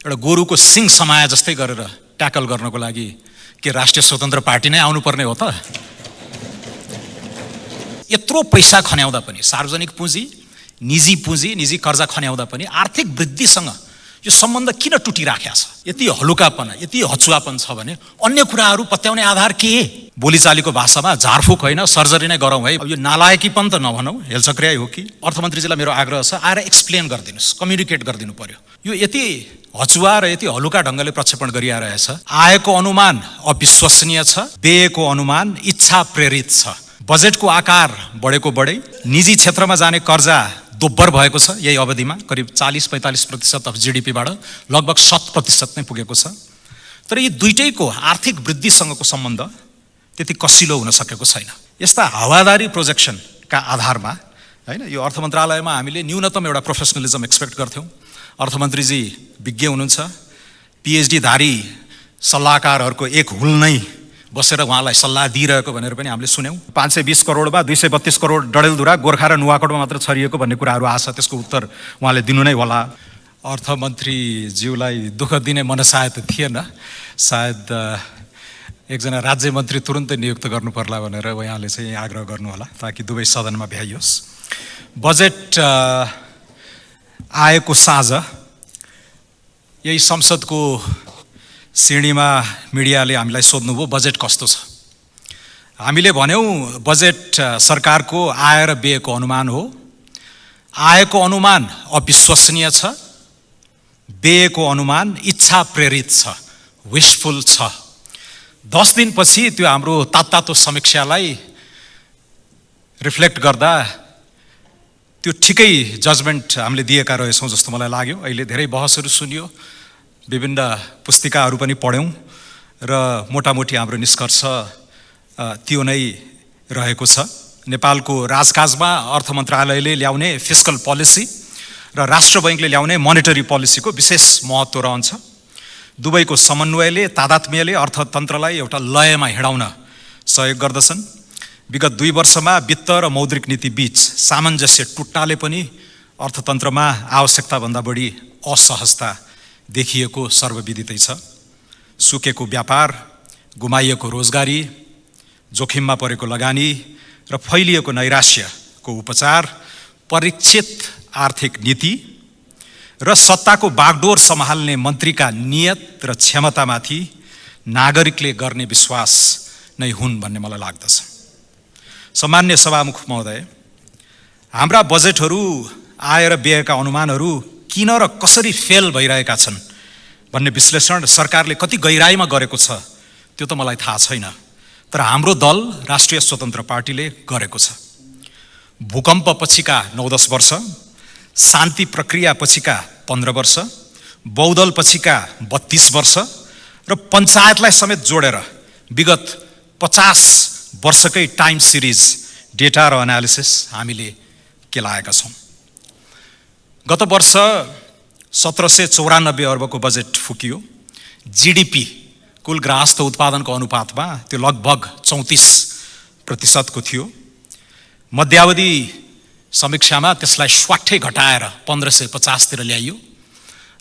एउटा गोरुको सिङ समाए जस्तै गरेर ट्याकल गर्नको लागि के राष्ट्रिय स्वतन्त्र पार्टी नै आउनुपर्ने हो त? यत्रो पैसा खन्याउँदा पनि, सार्वजनिक पुँजी, निजी कर्जा खन्याउँदा पनि आर्थिक वृद्धिसँग यो सम्बन्ध किन टुटिराखेको छ? यति हलुकापन, यति हचुवापन छ भने अन्य कुराहरू पत्याउने आधार के? बोलीचालीको भाषामा झारफुक होइन, सर्जरी नै गरौँ है। अब यो नालायकीपन त नभनौँ, हेलचक्र्याइ हो कि? अर्थमन्त्रीजीलाई मेरो आग्रह छ, आएर एक्सप्लेन गरिदिनुहोस्, कम्युनिकेट गरिदिनु पर्यो। यो यति हचुवा र यति हलुका ढङ्गले प्रक्षेपण गरिरहेछ। आयको अनुमान अविश्वसनीय छ, व्ययको अनुमान इच्छा प्रेरित छ, बजेटको आकार बढेको बढै, निजी क्षेत्रमा जाने कर्जा दोब्बर भएको छ यही अवधिमा, करिब 40-45% अफ जिडिपीबाट लगभग 100% नै पुगेको छ। तर यी दुईटैको आर्थिक वृद्धिसँगको सम्बन्ध त्यति कसिलो हुन सकेको छैन। यस्ता हावादारी प्रोजेक्सनका आधारमा हैन, यो अर्थ मन्त्रालयमा हामीले न्यूनतम एउटा प्रोफेसनलिजम एक्सपेक्ट गर्थ्यौँ। अर्थमन्त्रीजी विज्ञ हुनुहुन्छ, पिएचडी धारी सल्लाहकारहरूको एक हुल नै बसेर उहाँलाई सल्लाह दिइरहेको भनेर पनि हामीले सुन्यौँ। 520 करोडमा 232 करोड डडेलधुरा, गोर्खा र नुवाकोटमा मात्र छरिएको भन्ने कुराहरू आछ, त्यसको उत्तर उहाँले दिनु नै होला। अर्थमन्त्रीज्यूलाई दुःख दिने मनसाय त थिएन, सायद एकजना राज्य मन्त्री तुरुन्तै नियुक्त गर्नु पर्ला भनेर उहाँले चाहिँ आग्रह गर्नु होला, ताकि दुवै सदनमा भ्याइयोस्। बजेट आएको साँझ यही संसदको श्रेणीमा मिडियाले हामीलाई सोध्नुभयो बजेट कस्तो छ। हामीले भन्यौँ बजेट सरकारको आय र व्ययको अनुमान हो। आयको अनुमान अविश्वसनीय छ, व्ययको अनुमान इच्छा प्रेरित छ, विशफुल छ। 10 दिनपछि त्यो हाम्रो तातो समीक्षालाई रिफ्लेक्ट गर्दा त्यो ठिकै जजमेन्ट हामीले दिएका रहेछौँ जस्तो मलाई लाग्यो। अहिले धेरै बहसहरू सुनियो, विभिन्न पुस्तिकाहरू पनि पढ्यौँ र मोटामोटी हाम्रो निष्कर्ष त्यो नै रहेको छ। नेपालको राजकाजमा अर्थ मन्त्रालयले ल्याउने फिस्कल पोलिसी र राष्ट्र बैङ्कले ल्याउने मोनेटरी पोलिसीको विशेष महत्त्व रहन्छ। दुवैको समन्वयले, तादात्म्यले अर्थतन्त्रलाई एउटा लयमा हिँडाउन सहयोग गर्दछन्। विगत 2 वर्षमा वित्त र मौद्रिक नीति बीच सामञ्जस्य टुट्नाले पनि अर्थतन्त्रमा आवश्यकताभन्दा बढी असहजता देखिएको सर्वविदितै छ। सुकेको व्यापार, गुमाइएको रोजगारी, जोखिममा परेको लगानी र फैलिएको नैराश्यको उपचार, परीक्षित आर्थिक नीति र सत्ताको बागडोर सम्हाल्ने मन्त्रीका नियत र क्षमतामाथि नागरिकले गर्ने विश्वास नै हुन् भन्ने मलाई लाग्दछ। सम्मान्य सभामुख महोदय, हाम्रा बजेटहरू, आय र व्ययका अनुमानहरू किन र कसरी फेल भइरहेका छन् भन्ने विश्लेषण सरकारले कति गहिराइमा गरेको छ त्यो त मलाई थाहा छैन, तर हाम्रो दल राष्ट्रिय स्वतन्त्र पार्टीले गरेको छ। भूकम्प पछिका 9-10 वर्ष, शान्ति प्रक्रिया पछिका 15 वर्ष, बहुदल पछिका 32 वर्ष र पञ्चायतलाई समेत जोडेर विगत 50 वर्षकै टाइम सिरिज डेटा र एनालिसिस हामीले केलाएका छौँ। गत वर्ष 1794 अर्बको बजेट फुकियो। जिडिपी, कुल ग्राहस्थ उत्पादनको अनुपातमा त्यो लगभग 34% थियो। मध्यावधि समीक्षामा त्यसलाई स्वाट्टै घटाएर 1550 तिर ल्याइयो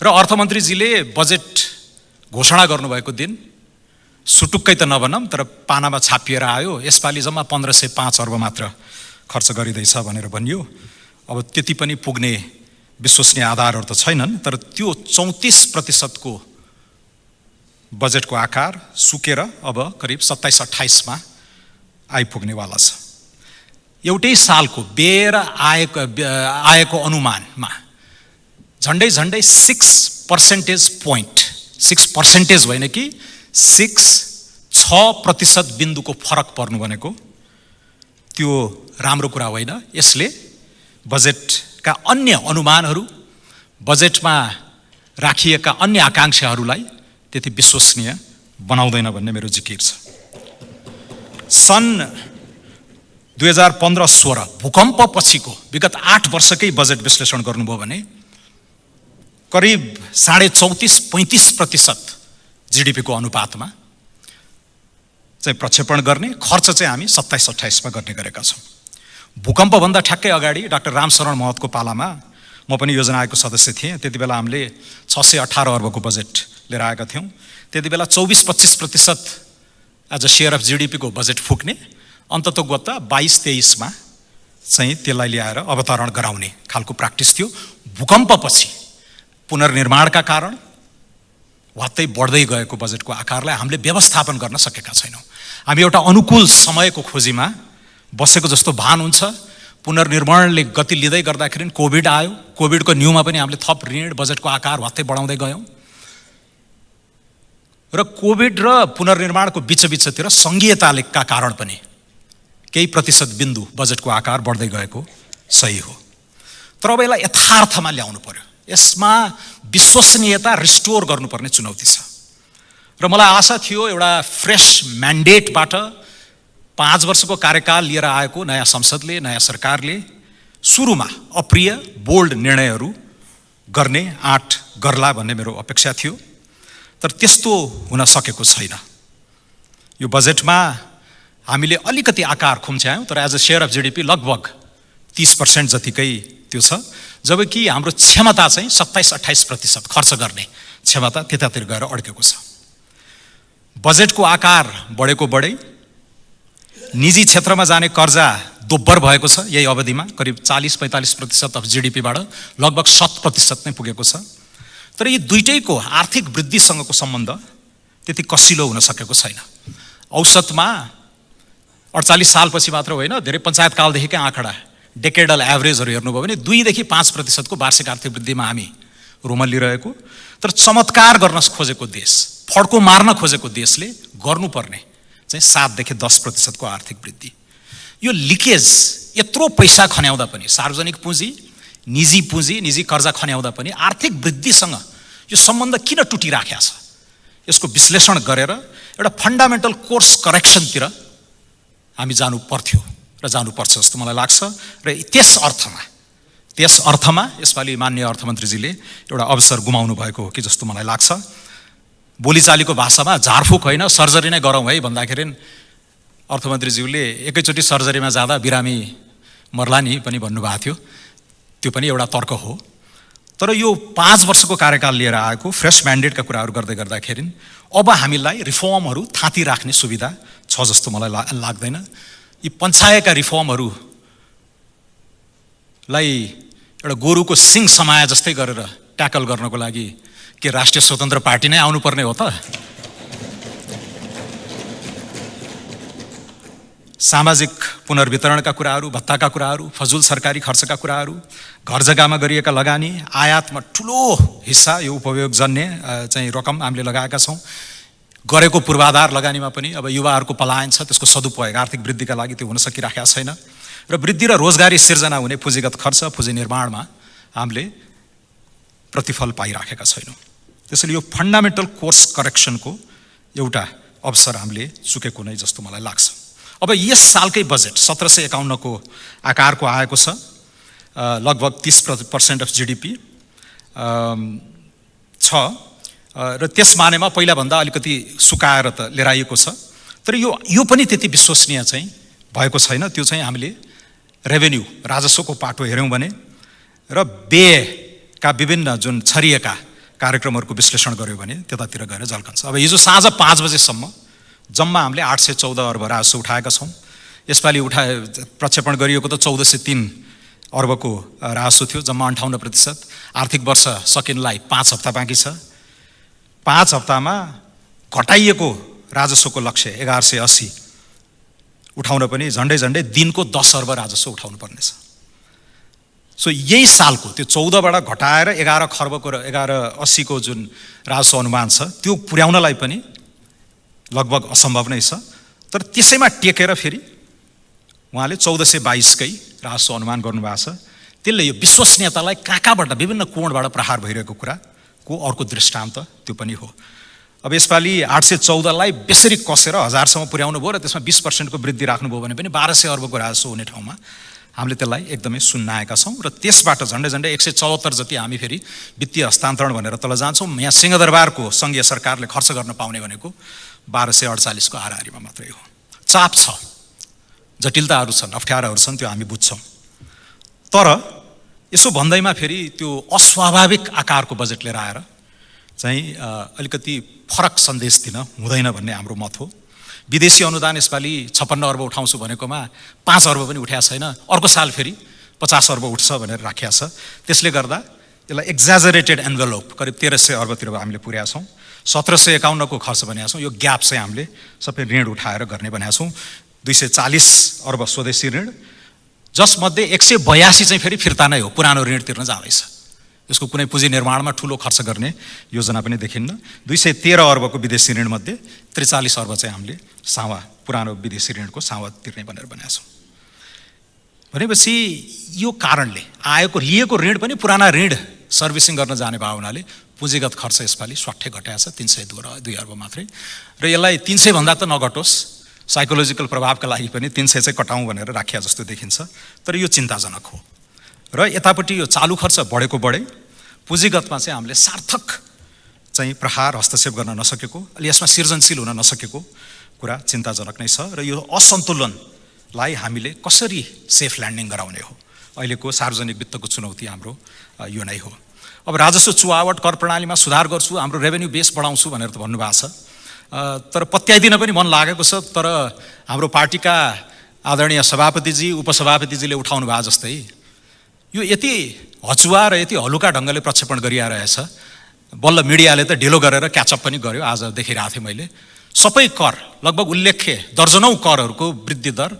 र अर्थमन्त्रीजीले बजेट घोषणा गर्नुभएको दिन सुटुक्कै त नभनौँ, तर पानामा छापिएर आयो, यसपालि जम्मा 1505 अर्ब मात्र खर्च गरिँदैछ भनेर भनियो। अब त्यति पनि पुग्ने विश्वसनीय आधारहरू त छैनन्, तर त्यो 34% बजेटको आकार सुकेर अब करिब 27-28 आइपुग्नेवाला छ। एउटै सालको व्यय र आयको अनुमानमा झन्डै 6 percentage point, 6% होइन कि 6% बिन्दुको फरक पर्नु भनेको त्यो राम्रो कुरा होइन। यसले बजेटका अन्य अनुमानहरू, बजेटमा राखिएका अन्य आकांक्षाहरूलाई त्यति विश्वसनीय बनाउँदैन भन्ने मेरो जिकिर छ। सन् 2015-16 भूकम्प पछिको विगत 8 वर्षकै बजेट विश्लेषण गर्नुभयो भने करिब 34.35% जिडिपीको अनुपातमा चाहिँ प्रक्षेपण गर्ने, खर्च चाहिँ हामी 27-28 गर्ने गरेका छौँ। भूकम्पभन्दा ठ्याक्कै अगाडि डाक्टर रामशरण महतको पालामा म पनि योजना आयोगको सदस्य थिएँ। त्यति बेला हामीले 618 अर्बको बजेट लिएर आएका थियौँ। त्यति बेला 24-25% as a share of GDP को बजेट फुक्ने, अन्ततोगत्ता 22-23 चाहिँ त्यसलाई ल्याएर अवतरण गराउने खालको प्र्याक्टिस थियो। भूकम्पपछि पुनर्निर्माणका कारण वात्तै बढ्दै गएको बजेटको आकारलाई हामीले व्यवस्थापन गर्न सकेका छैनौँ। हामी एउटा अनुकूल समयको खोजीमा बसेको जस्तो भान हुन्छ। पुनर्निर्माणले गति लिँदै गर्दाखेरि कोभिड आयो। कोभिडको न्यूमा पनि हामीले थप ऋण बजेटको आकार वात्तै बढाउँदै गयौँ र कोभिड र पुनर्निर्माणको बीचतिर सङ्घीयताका कारण पनि केही प्रतिशत बिन्दु बजेटको आकार बढ्दै गएको सही हो। तर अब यसलाई यथार्थमा ल्याउनु पर्यो। यसमा विश्वसनीयता रिस्टोर गर्नुपर्ने चुनौती छ र मलाई आशा थियो एउटा फ्रेस म्यान्डेटबाट 5 वर्षको कार्यकाल लिएर आएको नयाँ संसदले, नयाँ सरकारले सुरुमा अप्रिय बोल्ड निर्णयहरू गर्ने आँट गर्ला भन्ने मेरो अपेक्षा थियो। तर त्यस्तो हुन सकेको छैन। यो बजेटमा हामीले अलिकति आकार खुम्च्यायौँ, तर as a share of GDP लगभग 30% जतिकै त्यो छ, जबकि हाम्रो क्षमता चाहिँ 27-28% खर्च गर्ने क्षमता त्यतातिर गएर अड्केको छ। बजेटको आकार बढेको बढै, निजी क्षेत्रमा जाने कर्जा दोब्बर भएको छ। यही अवधिमा करिब 40-45% अफ जीडीपीबाट लगभग 7% नै पुगेको छ। तर यी दुईटैको आर्थिक वृद्धिसँगको सम्बन्ध त्यति कसिलो हुन सकेको छैन। औसतमा 48 सालपछि मात्र होइन, धेरै पञ्चायत कालदेखिकै आँकडा डेकेडल एभरेजहरू हेर्नुभयो भने 2-5% को वार्षिक आर्थिक वृद्धिमा हामी रुमल्लिरहेको। तर चमत्कार गर्न खोजेको देश, फड्को मार्न खोजेको देशले गर्नुपर्ने चाहिँ 7-10% को आर्थिक वृद्धि। यो लिकेज यत्रो पैसा खन्याउँदा पनि, सार्वजनिक पुँजी, निजी कर्जा खन्याउँदा पनि आर्थिक वृद्धिसँग यो सम्बन्ध किन टुटिराखेको छ, यसको विश्लेषण गरेर एउटा फन्डामेन्टल कोर्स करेक्सनतिर हामी जानु पर्थ्यो र जानुपर्छ जस्तो मलाई लाग्छ। र त्यस अर्थमा यसपालि माननीय अर्थमन्त्रीजीले एउटा अवसर गुमाउनु भएको हो कि जस्तो मलाई लाग्छ। बोलीचालीको भाषामा झारफुक होइन सर्जरी नै गरौँ है भन्दाखेरि अर्थमन्त्रीज्यूले एकैचोटि सर्जरीमा जाँदा बिरामी मर्ला नि पनि भन्नुभएको थियो। त्यो पनि एउटा तर्क हो। तर यो 5 वर्षको कार्यकाल लिएर आएको फ्रेस म्यान्डेटका कुराहरू गर्दै गर्दाखेरि अब हामीलाई रिफर्महरू थाती राख्ने सुविधा छ जस्तो मलाई लाग्दैन। यी पञ्चायतका रिफर्महरूलाई एउटा गोरुको सिङ समाए जस्तै गरेर ट्याकल गर्नको लागि के राष्ट्रिय स्वतन्त्र पार्टी नै आउनुपर्ने हो त? सामाजिक पुनर्वितरणका कुराहरू, भत्ताका कुराहरू, फजुल सरकारी खर्चका कुराहरू, घर जग्गामा गरिएका लगानी, आयातमा ठुलो हिस्सा यो उपयोगजन्य चाहिँ रकम हामीले लगाएका छौँ। गरेको पूर्वाधार लगानीमा पनि अब युवाहरूको पलायन छ, त्यसको सदुपयोग आर्थिक वृद्धिका लागि त्यो हुन सकिराखेको छैन। र वृद्धि र रोजगारी सिर्जना हुने पुँजीगत खर्च, पुँजी निर्माणमा हामीले प्रतिफल पाइराखेका छैनौँ। त्यसैले यो फन्डामेन्टल कोर्स करेक्सनको एउटा अवसर हामीले चुकेको नै जस्तो मलाई लाग्छ। अब यस सालकै बजेट 1751 को आकारको आएको छ, लगभग 30% अफ जीडीपी छ र त्यस मानेमा पहिलाभन्दा अलिकति सुकाएर त लिएर आइएको छ। तर यो पनि त्यति विश्वसनीय चाहिँ भएको छैन। त्यो चाहिँ हामीले रेभेन्यू राजस्वको पाटो हेऱ्यौँ भने र व्ययका विभिन्न जुन छरिएका कार्यक्रमहरूको विश्लेषण गर्यो भने त्यतातिर गएर झल्कन्छ। अब हिजो साँझ 5 बजेसम्म जम्मा हामीले 814 अर्ब राजस्व उठाएका छौँ। यसपालि प्रक्षेपण गरिएको त 1403 अर्बको राजस्व थियो, जम्मा 58%। आर्थिक वर्ष सकिनलाई 5 हप्ता बाँकी छ। 5 हप्तामा घटाइएको राजस्वको लक्ष्य 1180 उठाउन पनि झन्डै दिनको 10 अर्ब राजस्व उठाउनु पर्नेछ। सो यही सालको त्यो 14बाट घटाएर 11 खर्बको र 1180 को जुन राजस्व अनुमान छ त्यो पुर्याउनलाई पनि लगभग असम्भव नै छ। तर त्यसैमा टेकेर फेरि उहाँले 1422 कै राजस्व अनुमान गर्नुभएको छ। त्यसले यो विश्वसनीयतालाई कहाँबाट विभिन्न कोणबाट प्रहार भइरहेको कुराको अर्को दृष्टान्त त्यो पनि हो। अब यसपालि 814 लाई बेसरी कसेर 1000 सम्म पुर्याउनु भयो र त्यसमा 20% को वृद्धि राख्नुभयो भने पनि 1200 अर्बको राजस्व हुने ठाउँमा हामीले त्यसलाई एकदमै सुन्नाएका छौँ। र त्यसबाट झन्डै 174 जति हामी फेरि वित्तीय हस्तान्तरण भनेर तल जान्छौँ। यहाँ सिंहदरबारको सङ्घीय सरकारले खर्च गर्न पाउने भनेको 1248 को हाराहारीमा मात्रै हो। चाप छ, जटिलताहरू छन्, अप्ठ्याराहरू छन्, त्यो हामी बुझ्छौँ। तर यसो भन्दैमा फेरि त्यो अस्वाभाविक आकारको बजेट लिएर आएर चाहिँ अलिकति फरक सन्देश दिन हुँदैन भन्ने हाम्रो मत हो। विदेशी अनुदान यसपालि 56 अर्ब उठाउँछु भनेकोमा 5 अर्ब पनि उठाएको छैन, अर्को साल फेरि 50 अर्ब उठ्छ भनेर राखिएको छ। त्यसले गर्दा यसलाई एक्जाजरेटेड एन्भेलोप करिब 1300 अर्बतिर हामीले पुर्याएको छौँ। 1751 को खर्च भनेको छौँ। यो ग्याप चाहिँ हामीले सबै ऋण उठाएर गर्ने भनेको छौँ। 240 अर्ब स्वदेशी ऋण, जसमध्ये 182 चाहिँ फेरि फिर्ता नै हो, पुरानो ऋण तिर्न जाँदैछ। यसको कुनै पुँजी निर्माणमा ठुलो खर्च गर्ने योजना पनि देखिन्न। 213 अर्बको विदेशी ऋण मध्ये 43 अर्ब चाहिँ हामीले सावा पुरानो विदेशी ऋणको सावा तिर्ने भनेर भनेका छौँ। भनेपछि यो कारणले आएको लिएको ऋण पनि पुराना ऋण सर्भिसिङ गर्न जाने भयो हुनाले पुँजीगत खर्च यसपालि स्वाट्टै घटाएको छ, 302 अर्ब मात्रै। र यसलाई 300 भन्दा त नघटोस्, साइकोलोजिकल प्रभावका लागि पनि 300 चाहिँ कटाउँ भनेर राखिया जस्तो देखिन्छ। तर यो चिन्ताजनक हो। र यतापट्टि यो चालु खर्च बढेको बढे, पुँजीगतमा चाहिँ हामीले सार्थक चाहिँ प्रहार हस्तक्षेप गर्न नसकेको, अलि यसमा सृजनशील हुन नसकेको कुरा चिन्ताजनक नै छ। र यो असन्तुलनलाई हामीले कसरी सेफ ल्यान्डिङ गराउने हो, अहिलेको सार्वजनिक वित्तको चुनौती हाम्रो यो नै हो। अब राजस्व चुहावट कर प्रणालीमा सुधार गर्छु, हाम्रो रेभेन्यू बेस बढाउँछु भनेर त भन्नुभएको छ, तर पत्याइदिन पनि मन लागेको छ। तर हाम्रो पार्टीका आदरणीय सभापतिजी उपसभापतिजीले उठाउनु भएको जस्तै यो यति हचुवा र यति हलुका ढङ्गले प्रक्षेपण गरिरहेछ, बल्ल मिडियाले त ढिलो गरेर क्याचअप पनि गर्यो। आज देखिरहेको थिएँ मैले, सबै कर लगभग उल्लेख्य दर्जनौँ करहरूको वृद्धि दर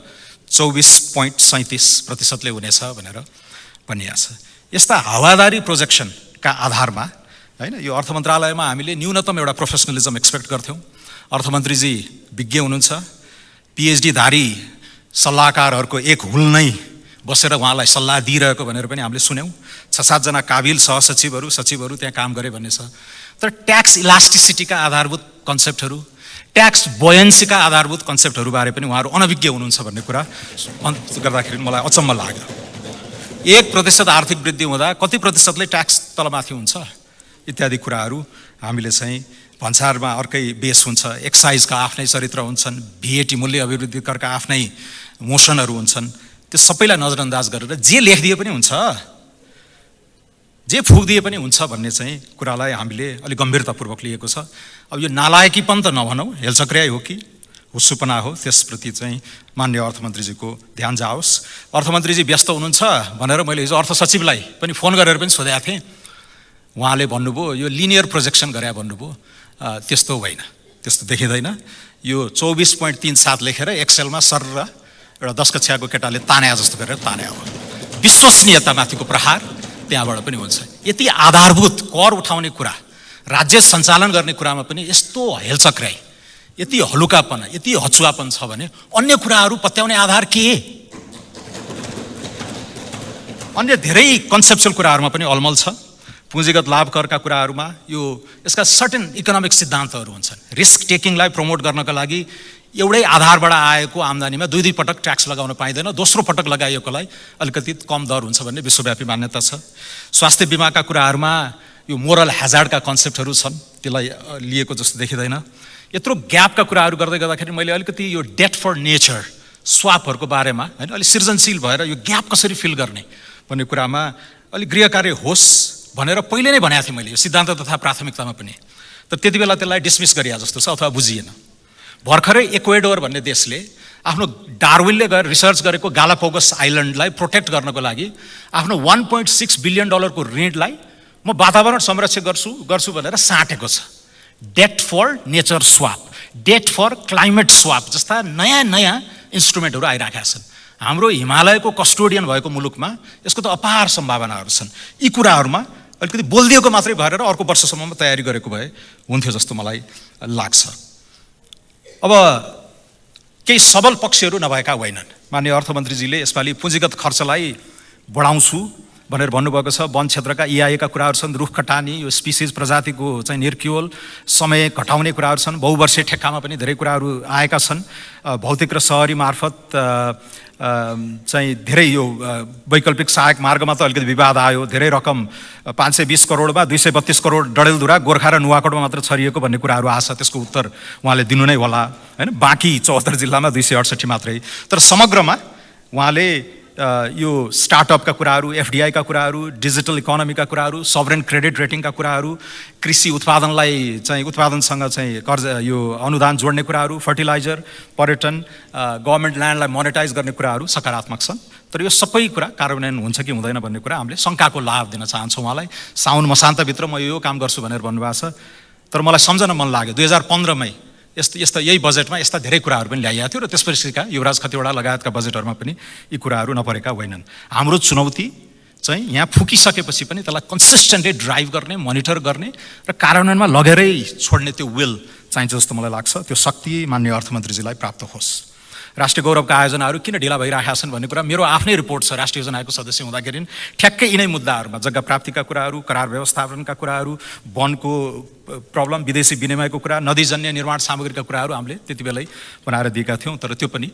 24.37% हुनेछ भनेर भनिएको छ। यस्ता हावादारी प्रोजेक्सनका आधारमा हैन, यो अर्थ मन्त्रालयमा हामीले न्यूनतम एउटा प्रोफेसनलिजम एक्सपेक्ट गर्थ्यौँ। अर्थमन्त्रीजी विज्ञ हुनुहुन्छ, पिएचडी धारी सल्लाहकारहरूको एक हुल नै बसेर उहाँलाई सल्लाह दिइरहेको भनेर पनि हामीले सुन्यौँ। 6-7 जना काबिल सहसचिवहरू सचिवहरू त्यहाँ काम गरे भन्ने छ। तर ट्याक्स इलास्टिसिटीका आधारभूत कन्सेप्टहरू, ट्याक्स बोयन्सीका आधारभूत कन्सेप्टहरू बारे पनि उहाँहरू अनभिज्ञ हुनुहुन्छ भन्ने कुरा गर्दाखेरि मलाई अचम्म लाग्यो। 1% आर्थिक वृद्धि हुँदा कति प्रतिशतले ट्याक्स तलमाथि हुन्छ इत्यादि कुराहरू हामीले चाहिँ भन्सारमा अर्कै बेस हुन्छ, एक्साइजका आफ्नै चरित्र हुन्छन्, VAT मूल्य अभिवृद्धि करका आफ्नै मोसनहरू हुन्छन्। त्यो सबैलाई नजरअन्दाज गरेर जे लेखिदिए पनि हुन्छ, जे फुकिदिए पनि हुन्छ भन्ने चाहिँ कुरालाई हामीले अलिक गम्भीरतापूर्वक लिएको छ। अब यो नालायकीपन त नभनौँ, हेलचक्र्याइ हो कि हुस्सुपना हो, त्यसप्रति चाहिँ माननीय अर्थमन्त्रीजीको ध्यान जाओस्। अर्थमन्त्रीजी व्यस्त हुनुहुन्छ भनेर मैले हिजो अर्थ सचिवलाई पनि फोन गरेर पनि सोधेको थिएँ। उहाँले भन्नुभयो यो लिनियर प्रोजेक्सन गरे भन्नुभयो, त्यस्तो होइन, त्यस्तो देखिँदैन। यो 24.37 लेखेर एक्सेलमा सर र एउटा 10 कक्षाको केटाले तान्या जस्तो गरेर तान्या हो। विश्वसनीयतामाथिको प्रहार त्यहाँबाट पनि हुन्छ। यति आधारभूत कर उठाउने कुरा, राज्य सञ्चालन गर्ने कुरामा पनि यस्तो हेलचक्र्याइ, यति हलुकापन, यति हचुवापन छ भने अन्य कुराहरू पत्याउने आधार के? अन्य धेरै कन्सेप्चुअल कुराहरूमा पनि अलमल छ। पुँजीगत लाभ करका कुराहरूमा यो यसका सर्टेन इकोनोमिक सिद्धान्तहरू हुन्छन्। रिस्क टेकिङलाई प्रमोट गर्नका लागि एउटै आधारबाट आएको आम्दानीमा दुई पटक ट्याक्स लगाउन पाइँदैन, दोस्रो पटक लगाइएकोलाई अलिकति कम दर हुन्छ भन्ने विश्वव्यापी मान्यता छ। स्वास्थ्य बिमाका कुराहरूमा यो मोरल ह्याजार्डका कन्सेप्टहरू छन्, त्यसलाई लिएको जस्तो देखिँदैन। यत्रो ग्यापका कुराहरू गर्दै गर्दाखेरि मैले अलिकति यो डेट फर नेचर स्वापहरूको बारेमा हैन अलि सृजनशील भएर यो ग्याप कसरी फिल गर्ने भन्ने कुरामा अलिक गृहकार्य होस् भनेर पहिले नै भनेको थिएँ मैले, यो सिद्धान्त तथा प्राथमिकतामा पनि। तर त्यति बेला त्यसलाई डिसमिस गरिया जस्तो छ अथवा बुझिएन। भर्खरै इक्वेडोर भन्ने देशले आफ्नो डार्विनले गएर रिसर्च गरेको गालापागोस आइल्यान्डलाई प्रोटेक्ट गर्नको लागि आफ्नो $1.6 बिलियन को ऋणलाई म वातावरण संरक्षण गर्छु भनेर साटेको छ। Debt for nature swap, debt for climate swap जस्ता नयाँ नयाँ इन्स्ट्रुमेन्टहरू आइराखेका छन्। हाम्रो हिमालयको कस्टोडियन भएको मुलुकमा यसको त अपार सम्भावनाहरू छन्। यी कुराहरूमा अलिकति बोलिदिएको मात्रै भएर अर्को वर्षसम्ममा तयारी गरेको भए हुन्थ्यो जस्तो मलाई लाग्छ। अब केही सबल पक्षहरू नभएका होइनन्। माननीय अर्थमन्त्रीजीले यसपालि पुँजीगत खर्चलाई बढाउँछु भनेर भन्नुभएको छ। वन क्षेत्रका EIA का कुराहरू छन्, रुख कटानी, यो स्पिसिज प्रजातिको चाहिँ निर्क्युल समय घटाउने कुराहरू छन्। बहुवर्षीय ठेक्कामा पनि धेरै कुराहरू आएका छन्। भौतिक र सहरी मार्फत चाहिँ धेरै यो वैकल्पिक सहायक मार्गमा त अलिकति विवाद आयो। धेरै रकम 520 करोडमा 232 करोड डडेलधुरा, गोर्खा र नुवाकोटमा मात्र छरिएको भन्ने कुराहरू आछ। त्यसको उत्तर उहाँले दिनु नै होला हैन। बाँकी 74 जिल्लामा 268 मात्रै। तर समग्रमा उहाँले यो स्टार्टअपका कुराहरू, एफडीआईका कुराहरू, डिजिटल इकोनोमीका कुराहरू, सभरेन क्रेडिट रेटिङका कुराहरू, कृषि उत्पादनलाई चाहिँ उत्पादनसँग चाहिँ कर्ज यो अनुदान जोड्ने कुराहरू, फर्टिलाइजर, पर्यटन, गभर्मेन्ट ल्यान्डलाई मोनेटाइज गर्ने कुराहरू सकारात्मक छन्। तर यो सबै कुरा कार्यान्वयन हुन्छ कि हुँदैन भन्ने कुरा हामीले शङ्काको लाभ दिन चाहन्छौँ उहाँलाई। साउन मसान्तभित्र म यो काम गर्छु भनेर भन्नुभएको छ, तर मलाई सम्झन मन लाग्यो 2015मै यस्ता यही बजेटमा यस्ता धेरै कुराहरू पनि ल्याइएको थियो र त्यसपछिका युवराज खतिवडा लगायतका बजेटहरूमा पनि यी कुराहरू नपरेका होइनन्। हाम्रो चुनौती चाहिँ यहाँ फुकिसकेपछि पनि त्यसलाई कन्सिस्टेन्टली ड्राइभ गर्ने, मोनिटर गर्ने र कार्यान्वयनमा लगेरै छोड्ने त्यो विल चाहिन्छ जस्तो मलाई लाग्छ। त्यो शक्ति माननीय अर्थमन्त्रीजीलाई प्राप्त होस्। राष्ट्रिय गौरवका आयोजनाहरू किन ढिला भइरहेका छन् भन्ने कुरा मेरो आफ्नै रिपोर्ट छ। राष्ट्रिय योजना आयोगको सदस्य हुँदाखेरि ठ्याक्कै यिनै मुद्दाहरूमा जग्गा प्राप्तिका कुराहरू, करार व्यवस्थापनका कुराहरू, वनको प्रब्लम, विदेशी विनिमयको कुरा, नदीजन्य निर्माण सामग्रीका कुराहरू हामीले त्यति बेलै बनाएर दिएका थियौँ, तर त्यो पनि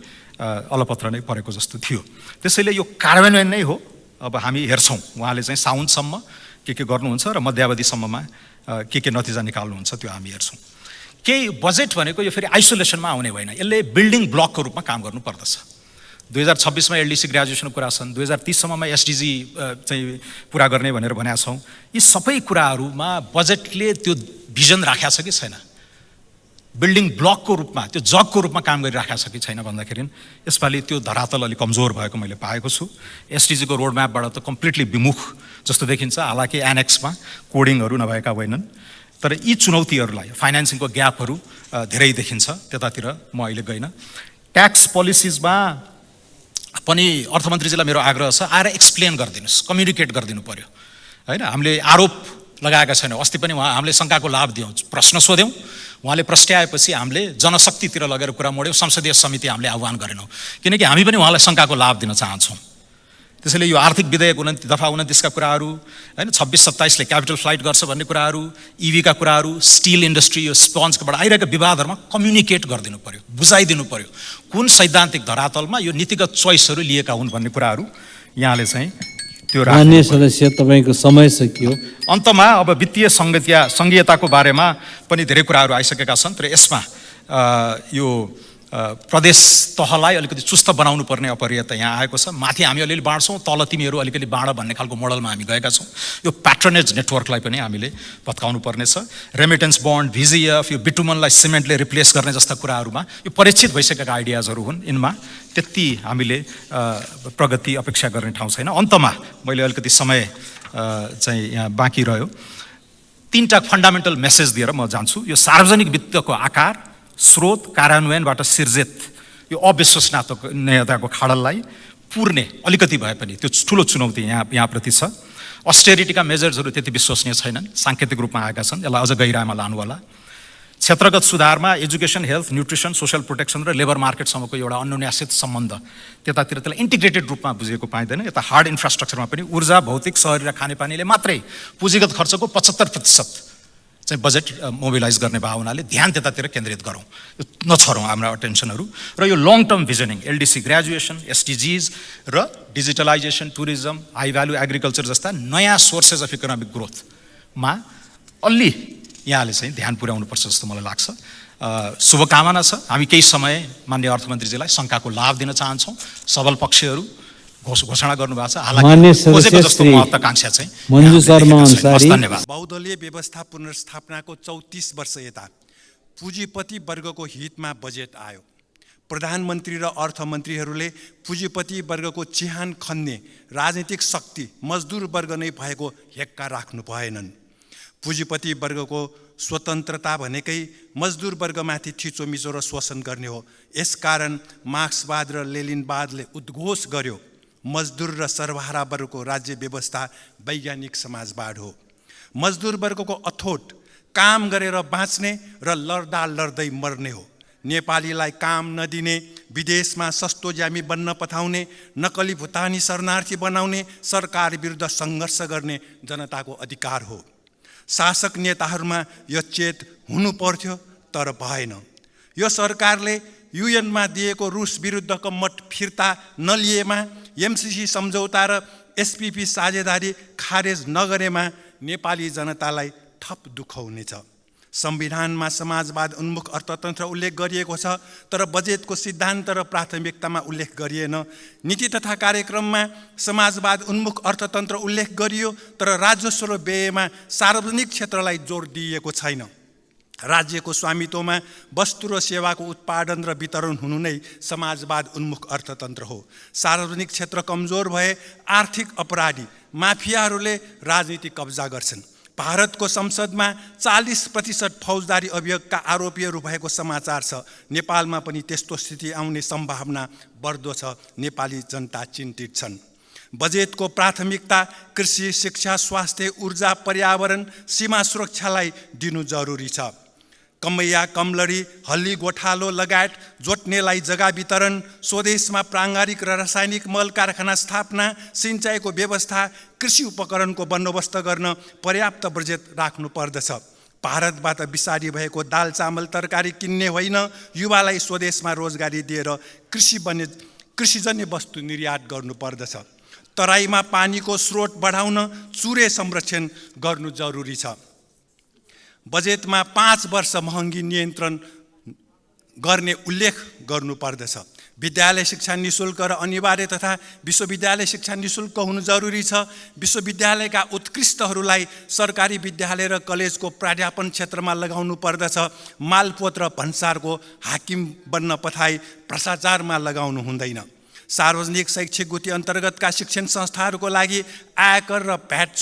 अलपत्र नै परेको जस्तो थियो। त्यसैले यो कार्यान्वयन नै हो। अब हामी हेर्छौँ उहाँले चाहिँ साउनसम्म के गर्नुहुन्छ र मध्यावधिसम्ममा के नतिजा निकाल्नुहुन्छ त्यो हामी हेर्छौँ। केही बजेट भनेको यो फेरि आइसोलेसनमा आउने होइन, यसले बिल्डिङ ब्लकको रूपमा काम गर्नुपर्दछ। 2026मा एलडीसी ग्रेजुएसनको कुरा छन्, 2030सम्ममा एसडीजी चाहिँ पुरा गर्ने भनेर भनेका छौँ। यी सबै कुराहरूमा बजेटले त्यो भिजन राखेको छ कि छैन, बिल्डिङ ब्लकको रूपमा, त्यो जगको रूपमा काम गरिराखेको छ कि छैन भन्दाखेरि यसपालि त्यो धरातल अलिक कमजोर भएको मैले पाएको छु। एसडीजीको रोडम्यापबाट त कम्प्लिटली विमुख जस्तो देखिन्छ, हालाकि एनेक्समा कोडिङहरू नभएका होइनन्। तर यी चुनौतीहरूलाई, फाइनेन्सिङको ग्यापहरू धेरै देखिन्छ, त्यतातिर म अहिले गइनँ। ट्याक्स पोलिसिजमा पनि अर्थमन्त्रीजीलाई मेरो आग्रह छ, आएर एक्सप्लेन गरिदिनुहोस्, कम्युनिकेट गरिदिनु पर्यो होइन। हामीले आरोप लगाएका छैनौँ, अस्ति पनि हामीले शङ्काको लाभ दियौँ, प्रश्न सोध्यौँ, उहाँले प्रस्ट्याएपछि हामीले जनशक्तितिर लगेर कुरा मोड्यौँ, संसदीय समिति हामीले आह्वान गरेनौँ, किनकि हामी पनि उहाँलाई शङ्काको लाभ दिन चाहन्छौँ। त्यसैले यो आर्थिक विधेयक दफा 29का कुराहरू होइन, 26-27ले क्यापिटल फ्लाइट गर्छ भन्ने कुराहरू, इभीका कुराहरू, स्टिल इन्डस्ट्री, यो स्पन्जबाट आइरहेका विवादहरूमा कम्युनिकेट गरिदिनु पर्यो, बुझाइदिनु पर्यो कुन सैद्धान्तिक धरातलमा यो नीतिगत चोइसहरू लिएका हुन् भन्ने कुराहरू यहाँले चाहिँ त्यो माननीय सदस्य तपाईँको समय सकियो। अन्तमा अब वित्तीय सङ्घीयताको बारेमा पनि धेरै कुराहरू आइसकेका छन्, तर यसमा यो प्रदेश तहलाई अलिकति चुस्त बनाउनु पर्ने अपरियता यहाँ आएको छ। माथि हामी अलिअलि बाँड्छौँ, तल तिमीहरू अलिकति बाँड भन्ने खालको मोडलमा हामी गएका छौँ। यो प्याट्रनेज नेटवर्कलाई पनि हामीले भत्काउनु पर्नेछ। रेमिटेन्स बन्ड, भिजिएफ, यो बिटुमनलाई सिमेन्टले रिप्लेस गर्ने जस्ता कुराहरूमा यो परीक्षित भइसकेका आइडियाजहरू हुन्, यिनमा त्यति हामीले प्रगति अपेक्षा गर्ने ठाउँ छैन। अन्तमा मैले अलिकति समय चाहिँ यहाँ बाँकी रह्यो, 3टा फन्डामेन्टल मेसेज दिएर म जान्छु। यो सार्वजनिक वित्तको आकार, स्रोत, कार्यान्वयनबाट सिर्जित यो अविश्वसनीयताको खाडललाई पुर्ने अलिकति भए पनि त्यो ठुलो चुनौती यहाँप्रति छ। अस्टेरिटीका मेजर्सहरू त्यति विश्वसनीय छैनन्, साङ्केतिक रूपमा आएका छन्, यसलाई अझ गहिराइमा लानु होला। क्षेत्रगत सुधारमा education, health, nutrition, social protection र लेबर मार्केटसम्मको एउटा अन्योन्यासित सम्बन्ध, त्यतातिर त्यसलाई इन्टिग्रेटेड रूपमा बुझेको पाइँदैन। यता हार्ड इन्फ्रास्ट्रक्चरमा पनि ऊर्जा, भौतिक, शहरी र खानेपानीले मात्रै पुँजीगत खर्चको 75% चाहिँ बजेट मोबिलाइज गर्ने भावनाले ध्यान त्यतातिर केन्द्रित गरौँ, नछरौँ हाम्रा अटेन्सनहरू। र यो long term visioning, LDC graduation, SDGs र digitalisation, tourism, high value agriculture जस्ता नयाँ सोर्सेस अफ इकोनोमिक ग्रोथमा अलि यहाँले चाहिँ ध्यान पुर्याउनुपर्छ जस्तो मलाई लाग्छ। शुभकामना छ। हामी केही समय माननीय अर्थमन्त्रीजीलाई शङ्काको लाभ दिन चाहन्छौँ। सबल पक्षहरू घोषणा गर्नुभएको छ, हालाकि जस्तो महत्त्वाकांक्षा चाहिँ मञ्जु शर्मा अन्सारी। धन्यवाद। बहुदलीय व्यवस्था पुनर्स्थापनाको 34 वर्ष यता पुँजीपति वर्गको हितमा बजेट आयो। प्रधानमन्त्री र अर्थमन्त्रीहरूले पुँजीपति वर्गको चिहान खन्ने राजनीतिक शक्ति मजदुर वर्ग नै भएको हेक्का राख्नु भएनन्। पुँजीपति वर्गको स्वतन्त्रता भनेकै मजदुर वर्गमाथि थिचोमिचो र शोषण गर्ने हो। यसकारण मार्क्सवाद र लेनिनवादले उद्घोष गर्यो, मजदुर र सर्वहारा वर्गको राज्य व्यवस्था वैज्ञानिक समाजवाद हो। मजदुर वर्गको अथोट काम गरेर बाँच्ने र लड्दा लड्दै मर्ने हो। नेपालीलाई काम नदिने, विदेशमा सस्तो ज्यामी बन्न पठाउने, नक्कली भुटानी शरणार्थी बनाउने, सरकार विरुद्ध सङ्घर्ष गर्ने जनताको अधिकार हो। शासक नेताहरूमा यो चेत हुनु पर्थ्यो, तर भएन। यो सरकारले युएनमा दिएको रुस विरुद्धको मत फिर्ता नलिएमा, एमसिसी सम्झौता र एसपिपी साझेदारी खारेज नगरेमा नेपाली जनतालाई थप दुःख हुनेछ। संविधानमा समाजवाद उन्मुख अर्थतन्त्र उल्लेख गरिएको छ, तर बजेटको सिद्धान्त र प्राथमिकतामा उल्लेख गरिएन। नीति तथा कार्यक्रममा समाजवाद उन्मुख अर्थतन्त्र उल्लेख गरियो, तर राजस्व र व्ययमा सार्वजनिक क्षेत्रलाई जोड दिइएको छैन। राज्यको स्वामित्वमा वस्तु र सेवाको उत्पादन र वितरण हुनु नै समाजवाद उन्मुख अर्थतन्त्र हो। सार्वजनिक क्षेत्र कमजोर भए आर्थिक अपराधी माफियाहरूले राजनीतिक कब्जा गर्छन्। भारतको संसदमा 40% फौजदारी अभियोगका आरोपीहरू भएको समाचार छ। नेपालमा पनि त्यस्तो स्थिति आउने सम्भावना बढ्दो छ। नेपाली जनता चिन्तित छन्। बजेटको प्राथमिकता कृषि, शिक्षा, स्वास्थ्य, ऊर्जा, पर्यावरण, सीमा सुरक्षालाई दिनु जरुरी छ। कमैया, कमलरी, हल्ली गोठालो लगायत जोत्नेलाई जग्गा वितरण, स्वदेशमा प्राङ्गारिक र रासायनिक मल कारखाना स्थापना, सिँचाइको व्यवस्था, कृषि उपकरणको बन्दोबस्त गर्न पर्याप्त बजेट राख्नु पर्दछ। भारतबाट बिसारी भएको दाल, चामल, तरकारी किन्ने होइन, युवालाई स्वदेशमा रोजगारी दिएर कृषिजन्य वस्तु निर्यात गर्नु पर्दछ। तराईमा पानीको स्रोत बढाउन चुरे संरक्षण गर्नु जरुरी छ। बजेटमा 5 वर्ष महँगी नियन्त्रण गर्ने उल्लेख गर्नु पर्दछ। विद्यालय शिक्षा निशुल्क र अनिवार्य तथा विश्वविद्यालय शिक्षा निशुल्क हुनु जरुरी छ। विश्वविद्यालयका उत्कृष्टहरूलाई सरकारी विद्यालय र कलेजको प्राध्यापन क्षेत्रमा लगाउनु पर्दछ। मालपोत र भन्सारको हाकिम बन्न पठाई भ्रष्टाचारमा लगाउनु हुँदैन। सार्वजनिक शैक्षिक गुठी अन्तर्गतका शिक्षण संस्थाहरूको लागि आयकर र भ्याट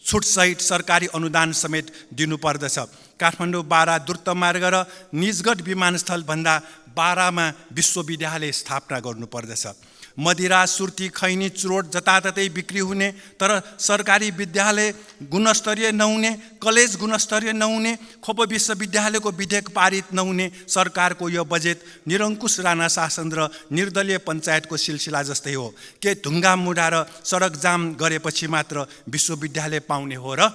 छुटसहित सरकारी अनुदान समेत दिनुपर्दछ। काठमाडौँ, बारा द्रुतमार्ग र निजगढ विमानस्थलभन्दा बारामा विश्वविद्यालय स्थापना गर्नुपर्दछ। मदिरा, सुर्ती, खैनी, चुरोट जताततै बिक्री हुने तर सरकारी विद्यालय गुणस्तरीय नहुने, कलेज गुणस्तरीय नहुने, खोप विश्वविद्यालयको विधेयक पारित नहुने सरकारको यो बजेट निरङ्कुश राणा शासन र निर्दलीय पञ्चायतको सिलसिला जस्तै हो। के ढुङ्गा मुढा र सडक जाम गरेपछि मात्र विश्वविद्यालय पाउने हो र?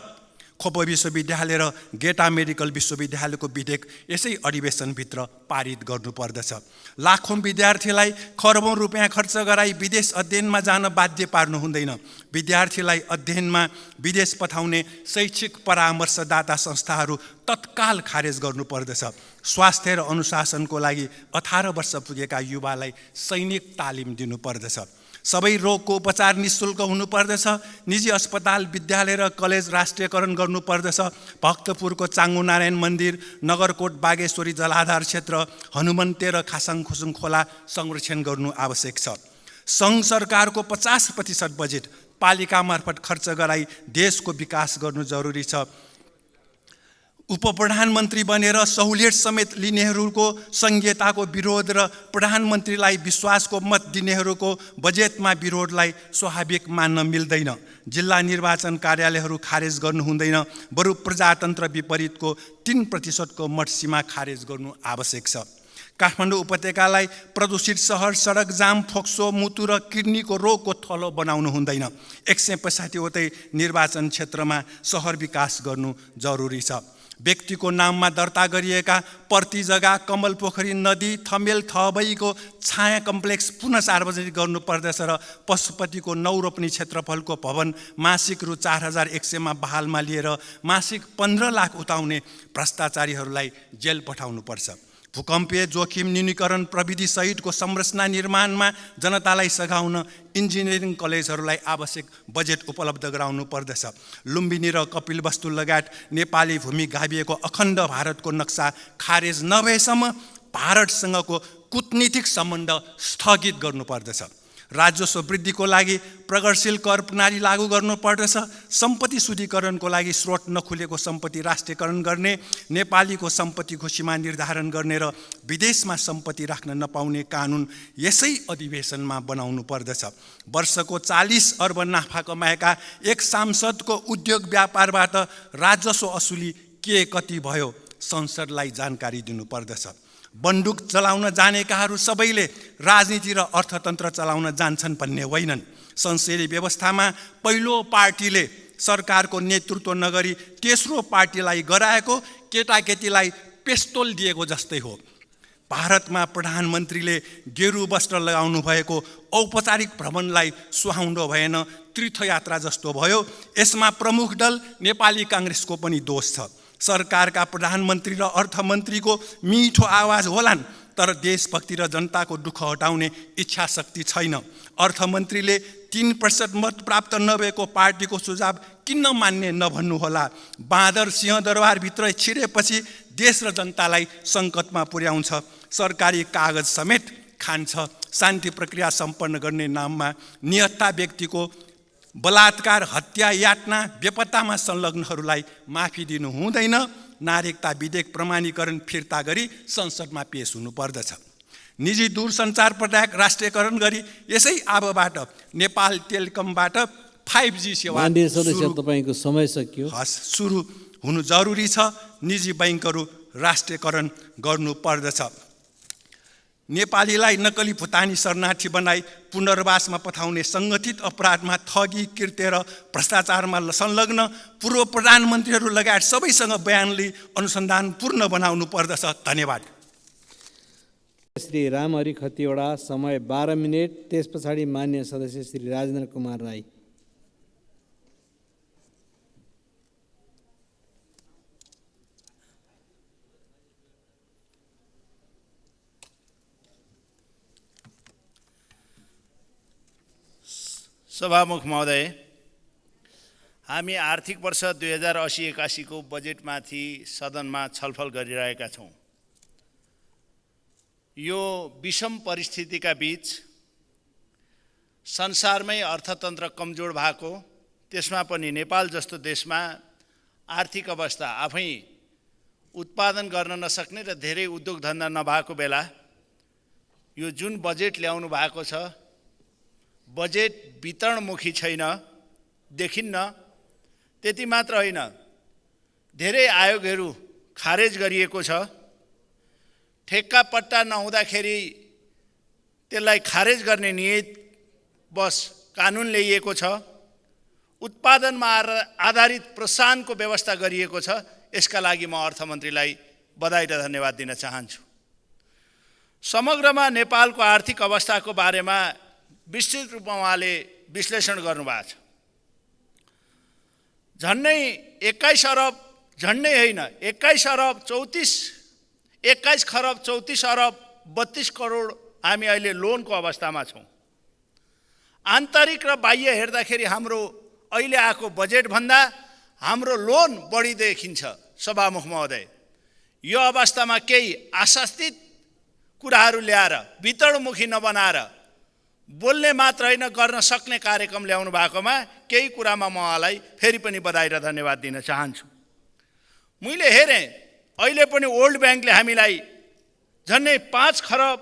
खोप विश्वविद्यालय र गेटा मेडिकल विश्वविद्यालयको विधेयक यसै अधिवेशनभित्र पारित गर्नुपर्दछ। लाखौँ विद्यार्थीलाई खरबौँ रुपियाँ खर्च गराई विदेश अध्ययनमा जान बाध्य पार्नु हुँदैन। विद्यार्थीलाई अध्ययनमा विदेश पठाउने शैक्षिक परामर्शदाता संस्थाहरू तत्काल खारेज गर्नुपर्दछ। स्वास्थ्य र अनुशासनको लागि 18 वर्ष पुगेका युवालाई सैनिक तालिम दिनुपर्दछ। सबै रोगको उपचार निःशुल्क हुनुपर्दछ। निजी अस्पताल, विद्यालय र कलेज राष्ट्रियकरण गर्नुपर्दछ। भक्तपुरको चाङ्गु नारायण मन्दिर, नगरकोट बागेश्वरी जलाधार क्षेत्र, हनुमन्ते र खासाङखुसुङ खोला संरक्षण गर्नु आवश्यक छ। सङ्घ सरकारको 50% बजेट पालिका मार्फत खर्च गराई देशको विकास गर्नु जरुरी छ। उपप्रधानमन्त्री बनेर सहुलियत समेत लिनेहरूको संघीयताको विरोध र प्रधानमन्त्रीलाई विश्वासको मत दिनेहरूको बजेटमा विरोधलाई स्वाभाविक मान्न मिल्दैन। जिल्ला निर्वाचन कार्यालयहरू खारेज गर्नु हुँदैन, बरु प्रजातन्त्र विपरीतको 3% मत सीमा खारेज गर्नु आवश्यक छ। काठमाडौँ उपत्यकालाई प्रदूषित सहर, सडक जाम, फोक्सो, मुतु र किडनीको रोगको थलो बनाउनु हुँदैन। 165वटै निर्वाचन क्षेत्रमा सहर विकास गर्नु जरुरी छ। व्यक्तिको नाममा दर्ता गरिएका पर्ती जग्गा, कमल पोखरी, नदी, थमेल, थबईको छाया कम्प्लेक्स पुनः सार्वजनिक गर्नुपर्दछ र पशुपतिको 9 रोपनी क्षेत्रफलको भवन मासिक रु 4100 बहालमा लिएर मासिक 15 लाख उठाउने भ्रष्टाचारीहरूलाई जेल पठाउनुपर्छ। भूकम्पीय जोखिम न्यूनीकरण प्रविधि सहितको संरचना निर्माणमा जनतालाई सघाउन इन्जिनियरिङ कलेजहरूलाई आवश्यक बजेट उपलब्ध गराउनु पर्दछ। लुम्बिनी र कपिलवस्तु लगायत नेपाली भूमि गाभिएको अखण्ड भारतको नक्सा खारेज नभएसम्म भारतसँगको कूटनीतिक सम्बन्ध स्थगित गर्नुपर्दछ। राजस्व वृद्धिको लागि प्रगतिशील कर प्रणाली लागू गर्नुपर्दछ। सम्पत्ति शुद्धिकरणको लागि स्रोत नखुलेको सम्पत्ति राष्ट्रियकरण गर्ने, नेपालीको सम्पत्ति घोषिमा निर्धारण गर्ने र विदेशमा सम्पत्ति राख्न नपाउने कानुन यसै अधिवेशनमा बनाउनु पर्दछ। वर्षको 40 अर्ब नाफा कमाएका एक सांसदको उद्योग व्यापारबाट राजस्व असुली के कति भयो संसदलाई जानकारी दिनुपर्दछ। बन्दुक चलाउन जानेकाहरू सबैले राजनीति र अर्थतन्त्र चलाउन जान्छन् भन्ने होइनन्। संसदीय व्यवस्थामा पहिलो पार्टीले सरकारको नेतृत्व नगरी तेस्रो पार्टीलाई गराएको केटाकेटीलाई पेस्तोल दिएको जस्तै हो। भारतमा प्रधानमन्त्रीले गेरु वस्त्र लगाउनु भएको औपचारिक भ्रमणलाई सुहाउँदो भएन, तीर्थयात्रा जस्तो भयो। यसमा प्रमुख दल नेपाली काङ्ग्रेसको पनि दोष छ। सरकारका प्रधानमन्त्री र अर्थमन्त्रीको मिठो आवाज होलान्, तर देशभक्ति र जनताको दुःख हटाउने इच्छा शक्ति छैन। अर्थमन्त्रीले 3% मत प्राप्त नभएको पार्टीको सुझाव किन मान्ने नभन्नुहोला। बाँदर सिंहदरबारभित्र छिरेपछि देश र जनतालाई सङ्कटमा पुर्याउँछ, सरकारी कागज समेत खान्छ। शान्ति प्रक्रिया सम्पन्न गर्ने नाममा निहत्था व्यक्तिको बलात्कार, हत्या, यातना, बेपत्तामा संलग्नहरूलाई माफी दिनु हुँदैन। नागरिकता विधेयक प्रमाणीकरण फिर्ता गरी संसदमा पेश हुनुपर्दछ। निजी दूरसञ्चार प्रदायक राष्ट्रियकरण गरी यसै अबबाट नेपाल टेलिकमबाट 5G सेवा माननीय सदस्य तपाईको समय सकियो। सुरु हुनु जरुरी छ। निजी बैंकहरू राष्ट्रियकरण गर्नुपर्दछ। नेपालीलाई नक्कली भुटानी शरणार्थी बनाई पुनर्वासमा पठाउने सङ्गठित अपराधमा ठगी, कृत्य र भ्रष्टाचारमा संलग्न पूर्व प्रधानमन्त्रीहरू लगायत सबैसँग बयान लिई अनुसन्धान पूर्ण बनाउनु पर्दछ। धन्यवाद। श्री रामहरि खतिवडा, समय 12 मिनेट। त्यस पछाडि मान्य सदस्य श्री राजेन्द्र कुमार राई। सभामुख महोदय, हामी आर्थिक वर्ष 2080-81 को बजेटमाथि सदनमा छलफल गरिरहेका छौँ। यो विषम परिस्थितिका बीच संसारमै अर्थतन्त्र कमजोर भएको, त्यसमा पनि नेपाल जस्तो देशमा आर्थिक अवस्था आफै उत्पादन गर्न नसक्ने र धेरै उद्योग धन्दा नभएको बेला यो जुन बजेट ल्याउनु भएको छ, बजेट वितरणमुखी छैन, देखिन्न। त्यति मात्र होइन, धेरै आयोगहरू खारेज गरिएको छ। ठेक्का पट्टा नहुँदाखेरि त्यसलाई खारेज गर्ने नियत बस कानुन ल्याइएको छ। उत्पादनमा आधारित प्रोत्साहनको व्यवस्था गरिएको छ। यसका लागि म अर्थमन्त्रीलाई बधाई र धन्यवाद दिन चाहन्छु। समग्रमा नेपालको आर्थिक अवस्थाको बारेमा विस्तृत रूपमा उहाँले विश्लेषण गर्नुभएको छ। झन्नै 21 अरब, झन्नै होइन 21 खरब 34 अरब 32 करोड हामी अहिले लोनको अवस्थामा छौँ। आन्तरिक र बाह्य हेर्दाखेरि हाम्रो अहिले आएको बजेटभन्दा हाम्रो लोन बढी देखिन्छ। सभामुख महोदय, यो अवस्थामा केही आशास्तित कुराहरू ल्याएर वितरणमुखी नबनाएर बोल्ने मात्र होइन, गर्न सक्ने कार्यक्रम ल्याउनु भएकोमा केही कुरामा म उहाँलाई फेरि पनि बधाई र धन्यवाद दिन चाहन्छु। मैले हेरेँ अहिले पनि वर्ल्ड ब्याङ्कले हामीलाई झन्डै 5 खरब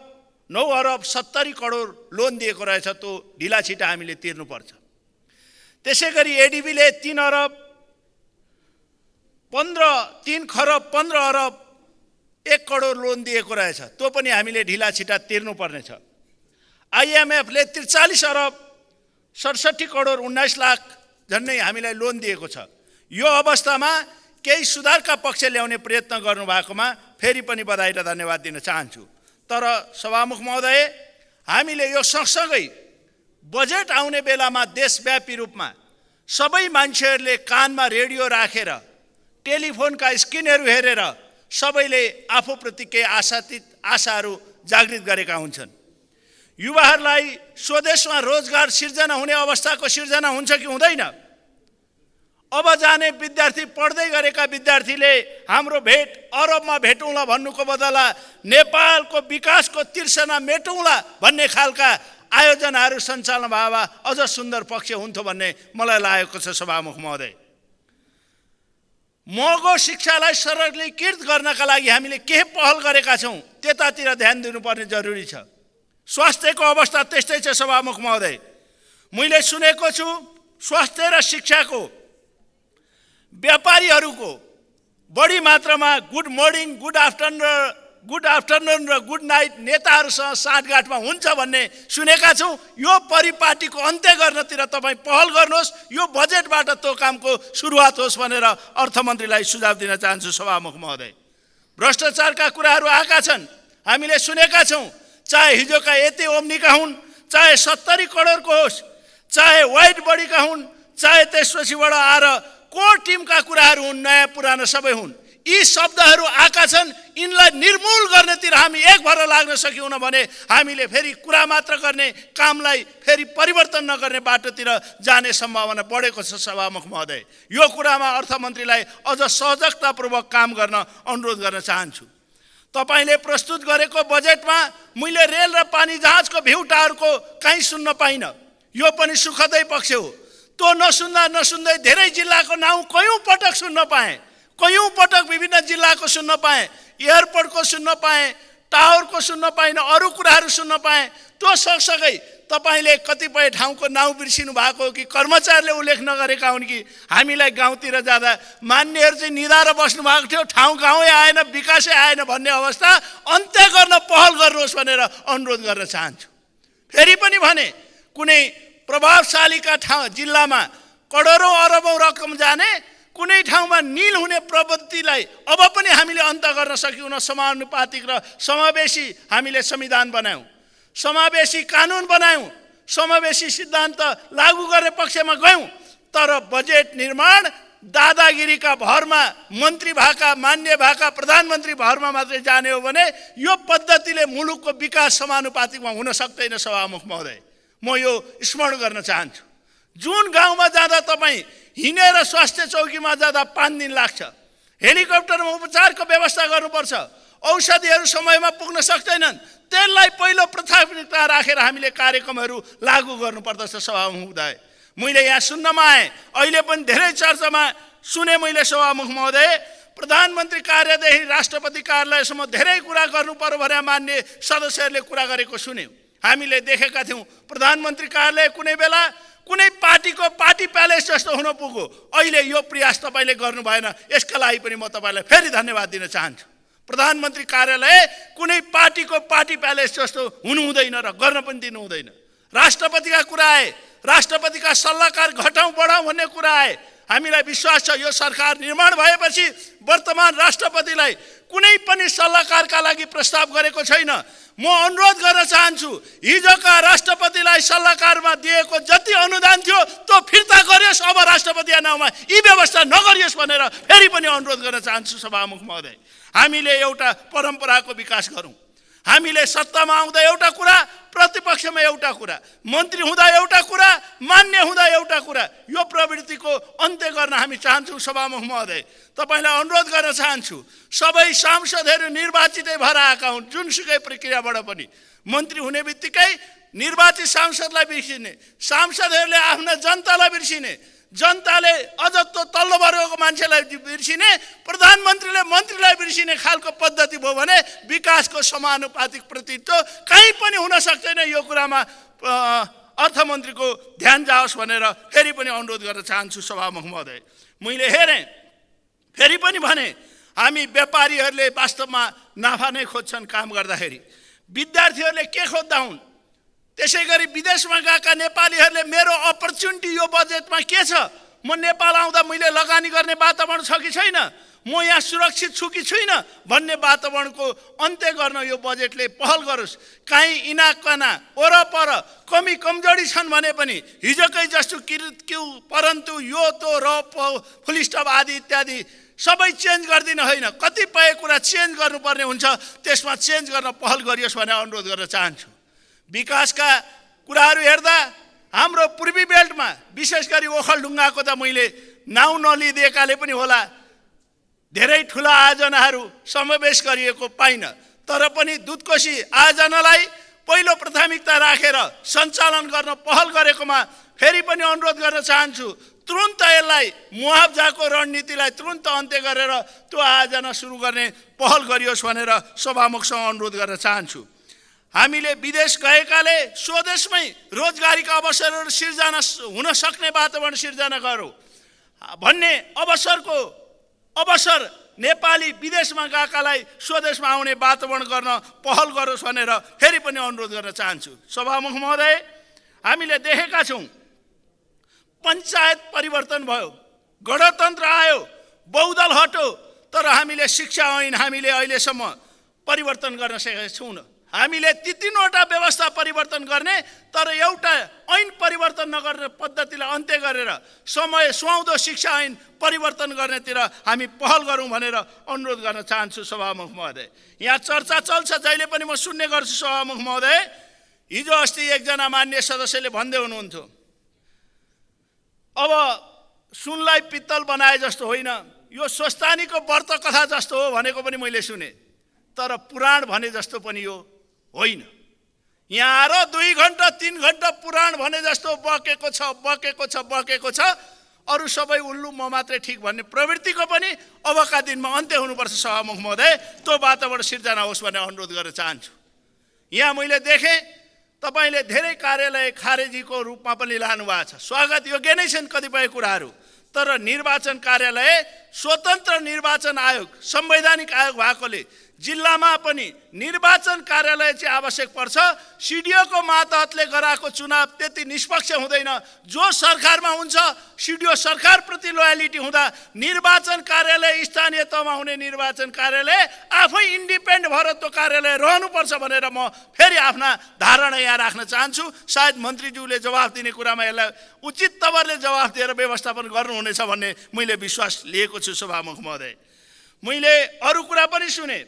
9 अरब 70 करोड लोन दिएको रहेछ। त्यो ढिलाछिटा हामीले तिर्नुपर्छ। त्यसै गरी एडिबीले 3 खरब 15 अरब 1 करोड लोन दिएको रहेछ। त्यो पनि हामीले ढिलाछिटा तिर्नुपर्नेछ। आइएमएफले 43 अरब 67 करोड 19 लाख झन्डै हामीलाई लोन दिएको छ। यो अवस्थामा केही सुधारका पक्ष ल्याउने प्रयत्न गर्नुभएकोमा फेरि पनि बधाई र धन्यवाद दिन चाहन्छु। तर सभामुख महोदय, हामीले यो सँगसँगै बजेट आउने बेलामा देशव्यापी रूपमा सबै मान्छेहरूले कानमा रेडियो राखेर, टेलिफोनका स्क्रिनहरू हेरेर सबैले आफूप्रति केही आशाहरू जागृत गरेका हुन्छन्। युवाहरूलाई स्वदेशमा रोजगार सिर्जना हुने अवस्थाको सिर्जना हुन्छ कि हुँदैन? अब जाने विद्यार्थी, पढ्दै गरेका विद्यार्थीले हाम्रो भेट अरबमा भेटौँला भन्नुको बदला नेपालको विकासको तिर्सना मेटौँला भन्ने खालका आयोजनाहरू सञ्चालन भए अझ सुन्दर पक्ष हुन्थ्यो भन्ने मलाई लागेको छ। सभामुख महोदय, महँगो शिक्षालाई सरलीकृत गर्नका लागि हामीले के पहल गरेका छौँ त्यतातिर ध्यान दिनुपर्ने जरुरी छ। स्वास्थ्यको अवस्था त्यस्तै छ। सभामुख महोदय, मैले सुनेको छु स्वास्थ्य र शिक्षाको व्यापारीहरूको बढी मात्रामा गुड मर्निङ, गुड आफ्टरनुन र गुड नाइट नेताहरूसँग साँठगाँठमा हुन्छ भन्ने सुनेका छौँ। यो परिपाटीको अन्त्य गर्नतिर तपाईँ पहल गर्नुहोस्। यो बजेटबाट त्यो कामको सुरुवात होस् भनेर अर्थमन्त्रीलाई सुझाव दिन चाहन्छु। सभामुख महोदय, भ्रष्टाचारका कुराहरू आएका छन्, हामीले सुनेका छौँ। चाहे हिजोका यति ओम्नीका हुन्, चाहे 70 करोडको होस्, चाहे वाइट बडीका हुन्, चाहे त्यसपछिबाट आएर कोर टिमका कुराहरू हुन्, नयाँ पुरानो सबै हुन्। यी शब्दहरू आएका छन्, यिनलाई निर्मूल गर्नेतिर हामी एक भएर लाग्न सक्यौँ भने हामीले फेरि कुरा मात्र गर्ने, कामलाई फेरि परिवर्तन नगर्ने बाटोतिर जाने सम्भावना बढेको छ। सभामुख महोदय, यो कुरामा अर्थमन्त्रीलाई अझ सजगतापूर्वक काम गर्न अनुरोध गर्न चाहन्छु। तपाईले प्रस्तुत गरेको बजेटमा मैले रेल र पानी जहाजको भ्यू टावरको कहीँ सुन्न पाइन। यो पनि सुखदै पक्ष हो। त्यो नसुन्दै धेरै जिल्लाको नाउँ कयौँ पटक सुन्न पाएँ, कयौँ पटक विभिन्न जिल्लाको सुन्न पाएँ, एयरपोर्टको सुन्न पाएँ, टावरको सुन्न पाइन, अरू कुराहरू सुन्न पाएँ। त्यो सँगसँगै तपाईले कतिपय ठाउँको नाउँ बिर्सिनु भएको हो कि कर्मचारीले उल्लेख नगरेका हुन् कि हामीलाई गाउँतिर जाँदा मान्यहरू चाहिँ निधाएर बस्नु भएको थियो, ठाउँ गाउँै आएन, विकासै आएन भन्ने अवस्था अन्त्य गर्न पहल गर्नुहोस् भनेर अनुरोध गर्न चाहन्छु। फेरि पनि भने कुनै प्रभावशालीका जिल्लामा करोडौँ अरबौँ रकम जाने, कुनै ठाउँमा नील हुने प्रवृत्तिलाई अब पनि हामीले अन्त गर्न सक्यौँ। समानुपातिक र समावेशी हामीले संविधान बनायौँ, समावेशी कानुन बनायौँ, समावेशी सिद्धान्त लागू गर्ने पक्षमा गयौँ। तर बजेट निर्माण दादागिरीका भरमा, मन्त्री भएका, मान्य भएका, प्रधानमन्त्री भरमा मात्रै जाने हो भने यो पद्धतिले मुलुकको विकास समानुपातिकमा हुन सक्दैन। सभामुख महोदय, म यो स्मरण गर्न चाहन्छु। जुन गाउँमा जाँदा तपाईँ हिँडेर स्वास्थ्य चौकीमा जाँदा 5 दिन लाग्छ, हेलिकप्टरमा उपचारको व्यवस्था गर्नुपर्छ, औषधिहरू समयमा पुग्न सक्दैनन्, त्यसलाई पहिलो प्राथमिकता राखेर हामीले कार्यक्रमहरू लागू गर्नुपर्दछ। सभामुख महोदय, मैले यहाँ सुन्नमा आएँ, अहिले पनि धेरै चर्चामा सुने मैले। सभामुख महोदय, प्रधानमन्त्री कार्यालयदेखि राष्ट्रपति कार्यालयसम्म धेरै कुरा गर्नु पर्यो भनेर मान्य सदस्यहरूले कुरा गरेको सुन्यौँ। हामीले देखेका थियौँ प्रधानमन्त्री कार्यालय कुनै बेला कुनै पार्टीको पार्टी प्यालेस जस्तो हुन पुग्यो। अहिले यो प्रयास तपाईँले गर्नु भएन, यसका लागि पनि म तपाईँलाई फेरि धन्यवाद दिन चाहन्छु। प्रधानमन्त्री कार्यालय कुनै पार्टीको पार्टी प्यालेस जस्तो हुनु हुँदैन र गर्न पनि दिनु हुँदैन। राष्ट्रपतिका कुरा आए, राष्ट्रपतिका सल्लाहकार घटाउँ बढाउँ भन्ने कुरा आए। हामीलाई विश्वास छ यो सरकार निर्माण भएपछि वर्तमान राष्ट्रपतिलाई कुनै पनि सल्लाहकारका लागि प्रस्ताव गरेको छैन। म अनुरोध गर्न चाहन्छु, हिजोका राष्ट्रपतिलाई सल्लाहकारमा दिएको जति अनुदान थियो त्यो फिर्ता गरियोस्, अब राष्ट्रपतिका नाउँमा यी व्यवस्था नगरियोस् भनेर फेरि पनि अनुरोध गर्न चाहन्छु। सभामुख महोदय, हामीले एउटा परम्पराको विकास गरौँ। हामीले सत्तामा आउँदा एउटा कुरा, प्रतिपक्षमा एउटा कुरा, मन्त्री हुँदा एउटा कुरा, मान्य हुँदा एउटा कुरा, यो प्रवृत्तिको अन्त्य गर्न हामी चाहन्छौँ। सभामुख महोदय, तपाईँलाई अनुरोध गर्न चाहन्छु, सबै सांसदहरू निर्वाचितै भएर आएका हुन्। जुनसुकै प्रक्रियाबाट पनि मन्त्री हुने बित्तिकै निर्वाचित सांसदलाई बिर्सिने, सांसदहरूले आफ्ना जनतालाई बिर्सिने, जनताले अझ त तल्लो वर्गको मान्छेलाई बिर्सिने, प्रधानमन्त्रीले मन्त्रीलाई बिर्सिने खालको पद्धति भयो भने विकासको समानुपातिक प्रतिनिधित्व कहीँ पनि हुन सक्दैन। यो कुरामा अर्थमन्त्रीको ध्यान जाओस् भनेर फेरि पनि अनुरोध गर्न चाहन्छु। सभामुख महोदय, मैले हेरेँ, फेरि पनि भने हामी व्यापारीहरूले वास्तवमा नाफा नै खोज्छन् काम गर्दाखेरि, विद्यार्थीहरूले के खोज्दा हुन्। त्यसै गरी विदेशमा गएका नेपालीहरूले मेरो अपर्च्युनिटी यो बजेटमा के छ, म नेपाल आउँदा मैले लगानी गर्ने वातावरण छ कि छैन, म यहाँ सुरक्षित छु कि छुइनँ भन्ने वातावरणको अन्त्य गर्न यो बजेटले पहल गरोस्। काहीँ इनाकना वरपर कमी कमजोरी छन् भने पनि हिजोकै जस्तो क्यू परन्तु यो तो र फुल स्टप आदि इत्यादि सबै चेन्ज गरिदिन होइन, कतिपय कुरा चेन्ज गर्नुपर्ने हुन्छ, त्यसमा चेन्ज गर्न पहल गरियोस् भनेर अनुरोध गर्न चाहन्छु। विकासका कुराहरू हेर्दा हाम्रो पूर्वी बेल्टमा विशेष गरी ओखलढुङ्गाको त मैले नाउँ नलिदिएकाले पनि होला धेरै ठुला आयोजनाहरू समावेश गरिएको पाइन, तर पनि दुधकोशी आयोजनालाई पहिलो प्राथमिकता राखेर सञ्चालन गर्न पहल गरेकोमा फेरि पनि अनुरोध गर्न चाहन्छु। तुरुन्त यसलाई मुआब्जाको रणनीतिलाई तुरुन्त अन्त्य गरेर त्यो आयोजना सुरु गर्ने पहल गरियोस् भनेर सभामुखसँग अनुरोध गर्न चाहन्छु। हामीले विदेश गएकाले स्वदेशमै रोजगारीका अवसरहरू सिर्जना हुन सक्ने वातावरण सिर्जना गरौँ भन्ने अवसर नेपाली विदेशमा गएकालाई स्वदेशमा आउने वातावरण गर्न पहल गरोस् भनेर फेरि पनि अनुरोध गर्न चाहन्छु। सभामुख महोदय, हामीले देखेका छौँ पञ्चायत परिवर्तन भयो, गणतन्त्र आयो, बहुदल हट्यो, तर हामीले शिक्षा ऐन हामीले अहिलेसम्म परिवर्तन गर्न सकेका छैनौँ। हामीले ती तीनवटा व्यवस्था परिवर्तन गर्ने, तर एउटा ऐन परिवर्तन नगर्ने पद्धतिलाई अन्त्य गरेर समय सुहाउँदो शिक्षा ऐन परिवर्तन गर्नेतिर हामी पहल गरौँ भनेर अनुरोध गर्न चाहन्छु सभामुख महोदय। यहाँ चर्चा चल्छ, जहिले पनि म सुन्ने गर्छु सभामुख महोदय। हिजो अस्ति एकजना मान्य सदस्यले भन्दै हुनुहुन्थ्यो, अब सुनलाई पित्तल बनाए जस्तो होइन, यो स्वस्तानीको व्रत कथा जस्तो हो भनेको पनि मैले सुने, तर पुराण भने जस्तो पनि यो होइन। यहाँ आएर 2 घण्टा 3 घण्टा पुराण भने जस्तो बकेको छ, अरू सबै उल्लु म मात्रै ठिक भन्ने प्रवृत्तिको पनि अबका दिनमा अन्त्य हुनुपर्छ सभामुख महोदय। त्यो वातावरण सिर्जना होस् भन्ने अनुरोध गर्न चाहन्छु। यहाँ मैले देखेँ तपाईँले धेरै कार्यालय खारेजीको रूपमा पनि लानु भएको छ, स्वागत योग्य नै छन् कतिपय कुराहरू, तर निर्वाचन कार्यालय स्वतन्त्र निर्वाचन आयोग संवैधानिक आयोग भएकोले जिल्लामा पनि निर्वाचन कार्यालय चाहिँ आवश्यक पर्छ। सिडिओको मातहतले गराएको चुनाव त्यति निष्पक्ष हुँदैन। जो सरकारमा हुन्छ सिडिओ सरकारप्रति लोयालिटी हुँदा निर्वाचन कार्यालय स्थानीय तहमा हुने निर्वाचन कार्यालय आफै इन्डिपेन्डेन्ट भएर त्यो कार्यालय रहनुपर्छ भनेर म फेरि आफ्ना धारणा यहाँ राख्न चाहन्छु। सायद मन्त्रीज्यूले जवाफ दिने कुरामा यसलाई उचित तवरले जवाफ दिएर व्यवस्थापन गर्नुहुनेछ भन्ने मैले विश्वास लिएको छु सभामुख महोदय। मैले अरू कुरा पनि सुने,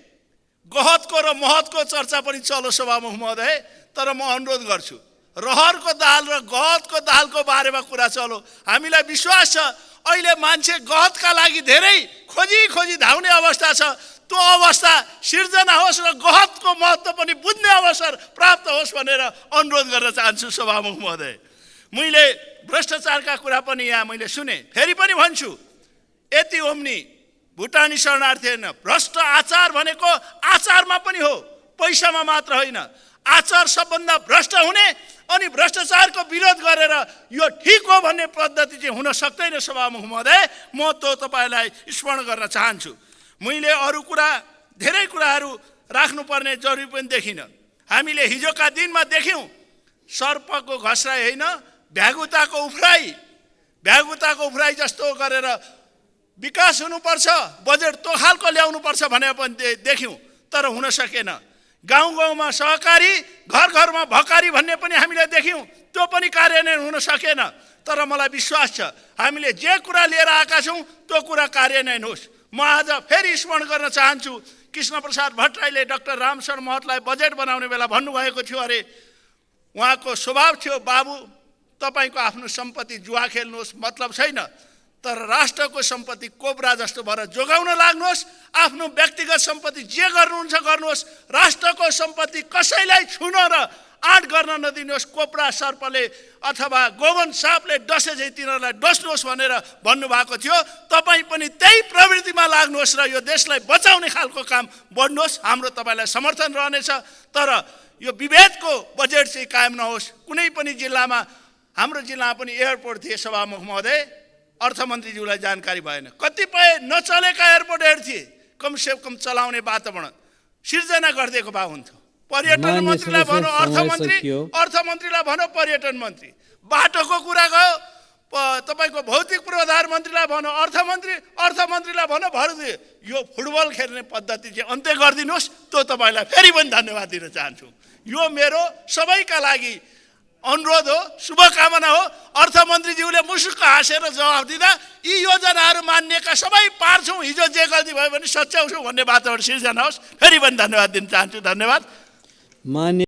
गहतको र महतको चर्चा पनि चलो सभामुख महोदय, तर म अनुरोध गर्छु रहरको दाल र गहतको दालको बारेमा कुरा चलो। हामीलाई विश्वास छ अहिले मान्छे गहतका लागि धेरै खोजी धाउने अवस्था छ, त्यो अवस्था सिर्जना होस् र गहतको महत्त्व पनि बुझ्ने अवसर प्राप्त होस् भनेर अनुरोध गर्न चाहन्छु सभामुख महोदय। मैले भ्रष्टाचारका कुरा पनि यहाँ मैले सुने, फेरि पनि भन्छु, यति ओम्नी भुटानी शरणार्थी होइन, भ्रष्ट आचार भनेको आचारमा पनि हो, पैसामा मात्र होइन। आचार सबभन्दा भ्रष्ट हुने अनि भ्रष्टाचारको विरोध गरेर यो ठिक हो भन्ने पद्धति चाहिँ हुन सक्दैन सभामुख महोदय। म त्यो तपाईँलाई स्मरण गर्न चाहन्छु। मैले अरू कुरा धेरै कुराहरू राख्नुपर्ने जरुरी पनि देखिनँ। हामीले हिजोका दिनमा देख्यौँ सर्पको घस्राइ होइन, भ्यागुताको उफ्राइ जस्तो गरेर विकास हुनुपर्छ, बजेट त्यो खालको ल्याउनुपर्छ भनेर पनि देख्यौँ, तर हुन सकेन। गाउँमा सहकारी, घरमा भकारी भन्ने पनि हामीले देख्यौँ, त्यो पनि कार्यान्वयन हुन सकेन। तर मलाई विश्वास छ हामीले जे कुरा लिएर आएका छौँ त्यो कुरा कार्यान्वयन होस्। म आज फेरि स्मरण गर्न चाहन्छु, कृष्णप्रसाद भट्टराईले डाक्टर रामशरण महतलाई बजेट बनाउने बेला भन्नुभएको थियो, अरे उहाँको स्वभाव थियो, बाबु तपाईँको आफ्नो सम्पत्ति जुवा खेल्नुहोस् मतलब छैन, तर राष्ट्रको सम्पत्ति कोब्रा जस्तो भएर जोगाउन लाग्नुहोस्। आफ्नो व्यक्तिगत सम्पत्ति जे गर्नुहुन्छ गर्नुहोस्, राष्ट्रको सम्पत्ति कसैलाई छुन र आँट गर्न नदिनुहोस्। कोब्रा सर्पले अथवा गोवन सापले डसे झै तिनीहरूलाई डस्नुहोस् भनेर भन्नुभएको थियो। तपाईँ पनि त्यही प्रवृत्तिमा लाग्नुहोस् र यो देशलाई बचाउने खालको काम बढ्नुहोस्। हाम्रो तपाईँलाई समर्थन रहनेछ, तर यो विभेदको बजेट चाहिँ कायम नहोस्। कुनै पनि जिल्लामा, हाम्रो जिल्लामा पनि एयरपोर्ट थिए सभामुख महोदय, अर्थमन्त्रीज्यूलाई जानकारी भएन। कतिपय नचलेका एयरपोर्टहरू थिए, कमसेकम चलाउने वातावरण सिर्जना गरिदिएको भए हुन्थ्यो। पर्यटन मन्त्रीलाई भनौँ अर्थमन्त्री, अर्थमन्त्रीलाई भनौँ पर्यटन मन्त्री, बाटोको कुरा गयो तपाईँको भौतिक पूर्वाधार मन्त्रीलाई भनौँ अर्थमन्त्रीलाई भनौँ भरदिए। यो फुटबल खेल्ने पद्धति चाहिँ अन्त्य गरिदिनुहोस्। त्यो तपाईँलाई फेरि पनि धन्यवाद दिन चाहन्छु। यो मेरो सबैका लागि अनुरोध हो, शुभकामना हो। अर्थमन्त्रीज्यूले मुसुक्क हाँसेर जवाफ दिँदा यी योजनाहरू मान्यका सबै पार्छौँ, हिजो जे गल्ती भयो भने सच्याउँछौँ भन्ने वातावरण सिर्जना होस्। फेरि पनि धन्यवाद दिन चाहन्छु। धन्यवाद। मान्य